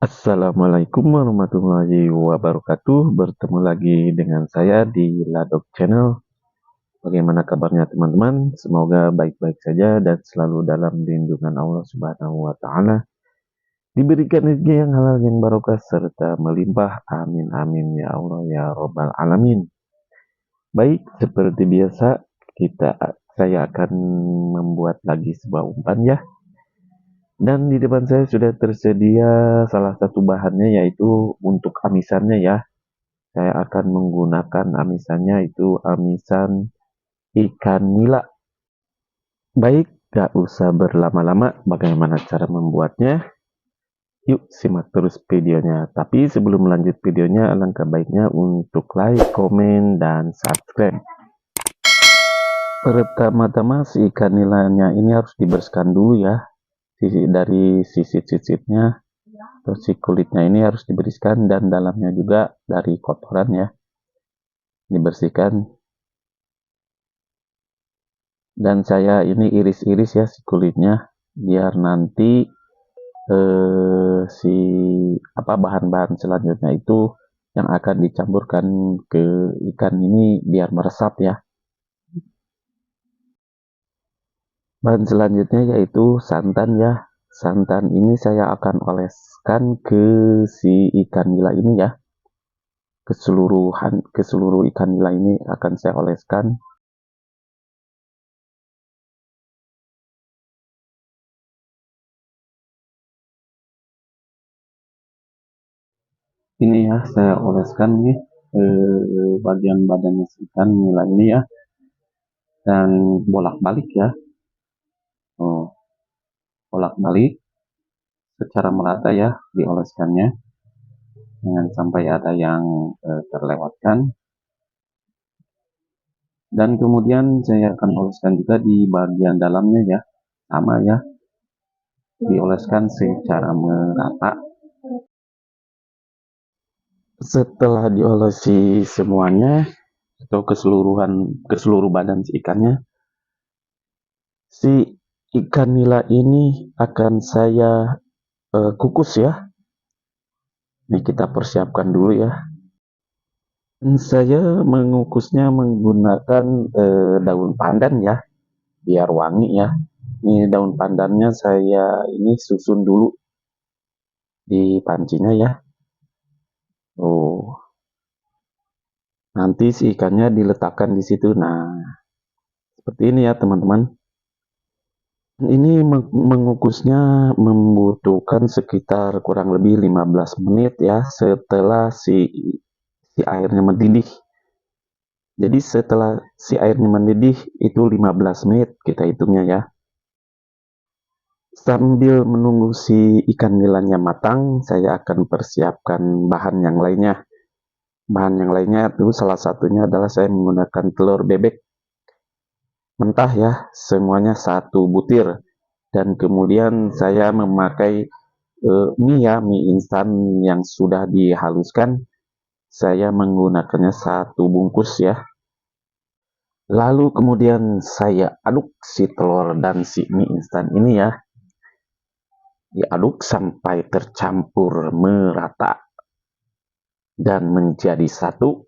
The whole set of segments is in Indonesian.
Assalamualaikum warahmatullahi wabarakatuh. Bertemu lagi dengan saya di Ladok Channel. Bagaimana kabarnya teman-teman? Semoga baik-baik saja dan selalu dalam lindungan Allah Subhanahu wa taala. Diberikan rezeki yang halal yang barokah serta melimpah. Amin amin ya Allah ya robbal alamin. Baik, seperti biasa saya akan membuat lagi sebuah umpan ya. Dan di depan saya sudah tersedia salah satu bahannya yaitu untuk amisannya ya. Saya akan menggunakan amisannya itu amisan ikan nila. Baik, gak usah berlama-lama bagaimana cara membuatnya. Yuk simak terus videonya. Tapi sebelum lanjut videonya, alangkah baiknya untuk like, komen, dan subscribe. Pertama-tama si ikan nilanya ini harus dibersihkan dulu ya. Dari sisik-sisiknya atau si kulitnya ini harus dibersihkan dan dalamnya juga dari kotoran ya. Dibersihkan. Dan saya ini iris-iris ya si kulitnya biar nanti si bahan-bahan selanjutnya itu yang akan dicampurkan ke ikan ini biar meresap ya. Bahan selanjutnya yaitu santan ya. Santan ini saya akan oleskan ke si ikan nila ini ya. Ke seluruh ikan nila ini akan saya oleskan. Ini ya saya oleskan nih bagian badannya ikan nila ini ya, dan bolak-balik ya, bolak-balik secara merata ya dioleskannya, jangan sampai ada yang terlewatkan. Dan kemudian saya akan oleskan juga di bagian dalamnya ya, sama ya, dioleskan secara merata. Setelah diolesi semuanya atau ke seluruh badan si ikannya, si ikan nila ini akan saya kukus ya. Ini kita persiapkan dulu ya. Dan saya mengukusnya menggunakan daun pandan ya, biar wangi ya. Ini daun pandannya saya ini susun dulu di pancinya ya. Nanti si ikannya diletakkan di situ. Nah, seperti ini ya teman-teman. Ini mengukusnya membutuhkan sekitar kurang lebih 15 menit ya setelah si airnya mendidih. Jadi setelah si airnya mendidih itu 15 menit kita hitungnya ya. Sambil menunggu si ikan nilanya matang, saya akan persiapkan bahan yang lainnya. Bahan yang lainnya itu salah satunya adalah saya menggunakan telur bebek mentah ya, semuanya 1 butir. Dan kemudian saya memakai mie instan yang sudah dihaluskan. Saya menggunakannya 1 bungkus ya. Lalu kemudian saya aduk si telur dan si mie instan ini ya. Diaduk sampai tercampur merata dan menjadi satu.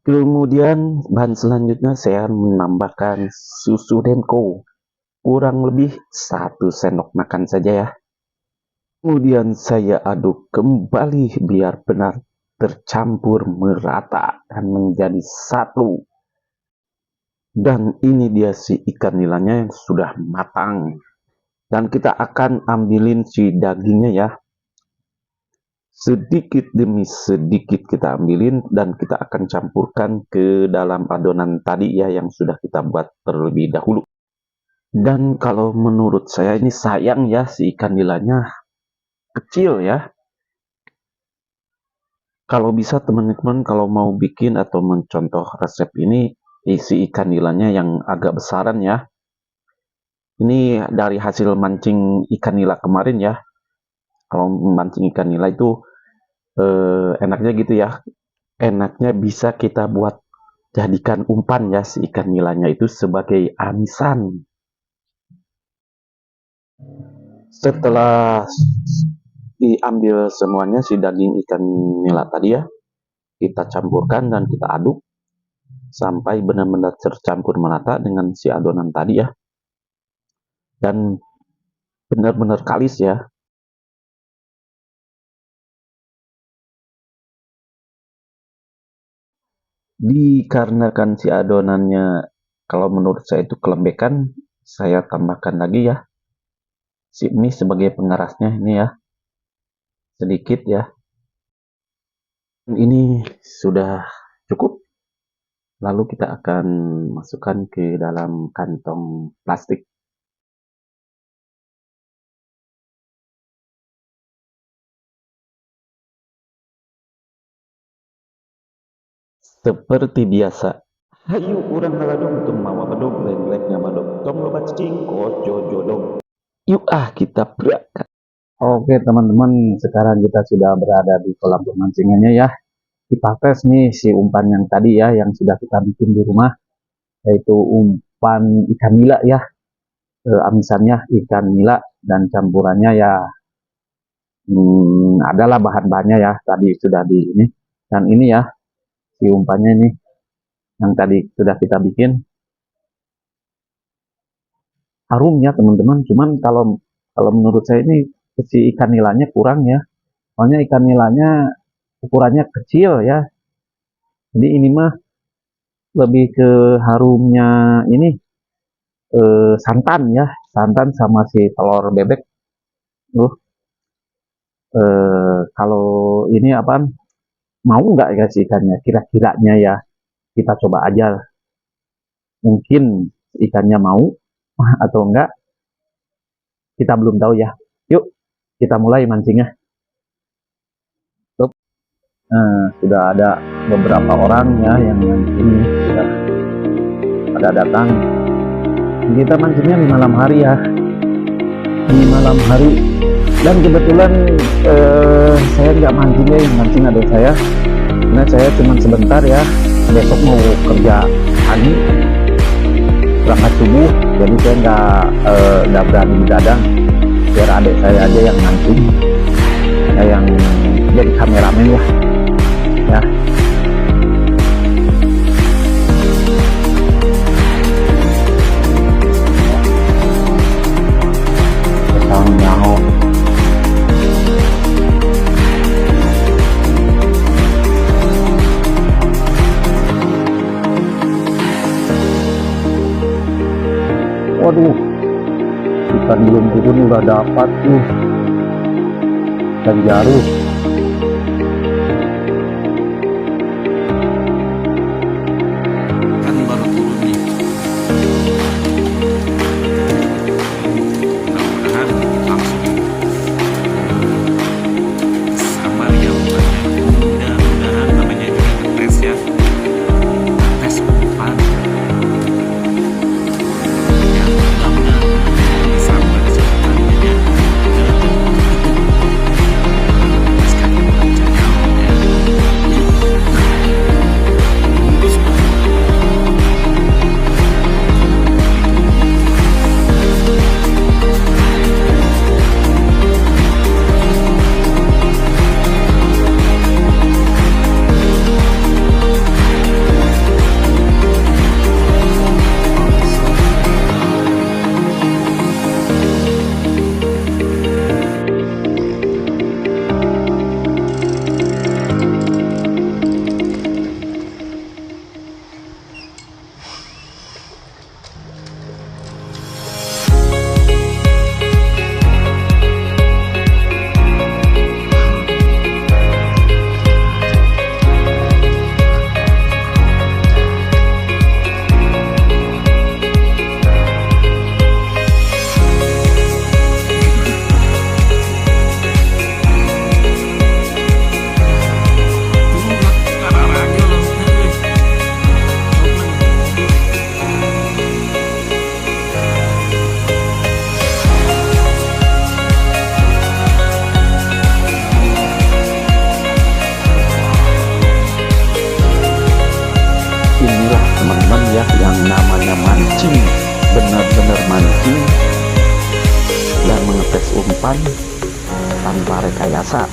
Kemudian bahan selanjutnya saya menambahkan susu Denko. Kurang lebih 1 sendok makan saja ya. Kemudian saya aduk kembali biar benar tercampur merata dan menjadi satu. Dan ini dia si ikan nilanya yang sudah matang. Dan kita akan ambilin si dagingnya ya. Sedikit demi sedikit kita ambilin dan kita akan campurkan ke dalam adonan tadi ya yang sudah kita buat terlebih dahulu. Dan kalau menurut saya ini sayang ya si ikan nilanya kecil ya. Kalau bisa teman-teman kalau mau bikin atau mencontoh resep ini, isi ikan nilanya yang agak besaran ya. Ini dari hasil mancing ikan nila kemarin ya. Kalau mancing ikan nila itu enaknya gitu ya. Enaknya bisa kita buat jadikan umpan ya si ikan nilanya itu sebagai amisan. Setelah diambil semuanya si daging ikan nila tadi ya, kita campurkan dan kita aduk sampai benar-benar tercampur merata dengan si adonan tadi ya, dan benar-benar kalis ya. Dikarenakan si adonannya kalau menurut saya itu kelembekan, saya tambahkan lagi ya si mie sebagai pengerasnya ini ya, sedikit ya. Ini sudah cukup. Lalu kita akan masukkan ke dalam kantong plastik. Seperti biasa, hayu urang ngaladong tung mawa badog lengleknya badog tong lobat cingko jojodong. Yuk kita berangkat. Oke teman-teman, sekarang kita sudah berada di kolam pemancingannya ya. Kita tes nih si umpan yang tadi ya, yang sudah kita bikin di rumah, yaitu umpan ikan nila ya. Amisannya ikan nila dan campurannya ya adalah bahan-bahannya ya, tadi sudah di ini. Dan ini ya si umpannya ini yang tadi sudah kita bikin. Harum ya teman-teman, cuman kalau menurut saya ini si ikan nilanya kurang ya, soalnya ikan nilanya ukurannya kecil ya, jadi ini mah lebih ke harumnya ini santan ya, santan sama si telur bebek. Kalau ini apaan, mau nggak ya si ikannya, kira-kiranya ya, kita coba aja, mungkin ikannya mau atau enggak, kita belum tahu ya. Yuk kita mulai mancingnya. Sudah ada beberapa orang ya yang mancing, sudah pada datang. Kita mancingnya di malam hari ya, di malam hari. Dan kebetulan saya nggak mancing ya, yang mancing adik saya, karena saya cuma sebentar ya, besok mau kerja pagi berangkat subuh, jadi saya nggak berani begadang, biar adik saya aja yang mancing, saya yang jadi kameramen lah ya. Waduh, ikan belum turun udah dapat tuh ikan jaru. Kan baru turun nih. Mudah-mudahan langsung sama ya umpannya. Mudah-mudahan namanya juga tes ya. Tes umpan. Yang namanya mancing, benar-benar mancing dan mengetes umpan tanpa rekayasa.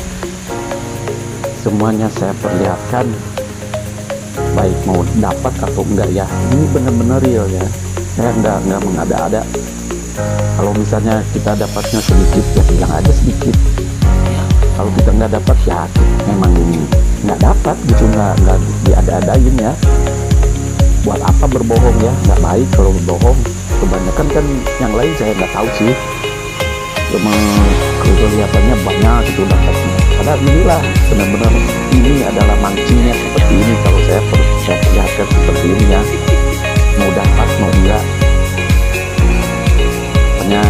Semuanya saya perlihatkan, baik mau dapat atau enggak ya. Ini benar-benar real ya, saya enggak mengada-ada. Kalau misalnya kita dapatnya sedikit ya bilang aja sedikit, kalau kita nggak dapat ya memang nggak dapat gitu, nggak diada-adain ya. Buat apa berbohong ya, nggak baik kalau berbohong. Kebanyakan kan yang lain saya nggak tahu sih, cuma kelihatannya banyak itu dapatnya. Padahal inilah benar-benar ini adalah mancingnya seperti ini. Kalau saya perlihatkan seperti ini ya, mau dapat mau enggak, hanya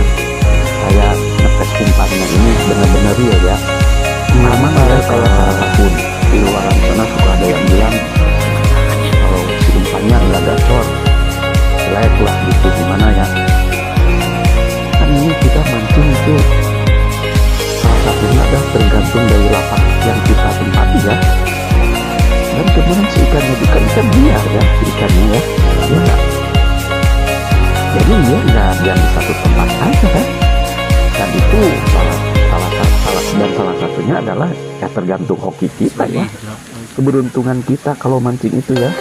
saya ngetes umpannya ini benar-benar real ya. Memang ada kayak apapun di luar sana suka ada yang bilang kalau si umpannya nggak gacor, jelek lah gitu, gimana ya. Kan ini kita mancing itu salah satunya adalah tergantung dari lapak yang kita tempati ya. Dan kemudian si ikannya ikan biar ya, si ikannya ya, ya enggak. Jadi dia nggak yang di satu tempat aja kan. Dan itu salah satunya adalah ya tergantung hoki kita ya, keberuntungan kita kalau mancing itu ya.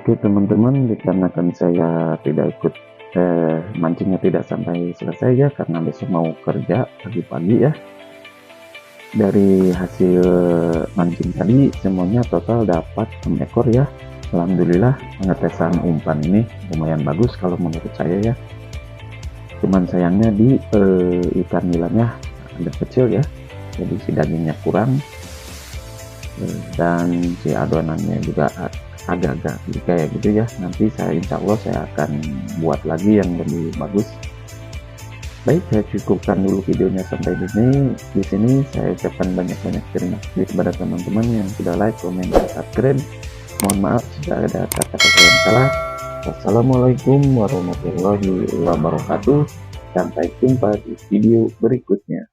Oke teman-teman, dikarenakan saya tidak ikut mancingnya tidak sampai selesai ya, karena besok mau kerja pagi-pagi ya. Dari hasil mancing tadi semuanya total dapat 6 ekor ya. Alhamdulillah, pengetesan umpan ini lumayan bagus kalau menurut saya ya. Cuman sayangnya di ikan nilainya agak kecil ya, jadi si dagingnya kurang, dan si adonannya juga agak-agak kayak gitu ya. Nanti insya Allah saya akan buat lagi yang lebih bagus. Baik, saya cukupkan dulu videonya sampai di sini. Saya ucapkan banyak-banyak terima kasih kepada teman-teman yang sudah like, komen, dan subscribe. Mohon maaf jika ada kata-kata yang salah. Wassalamualaikum warahmatullahi wabarakatuh. Sampai jumpa di video berikutnya.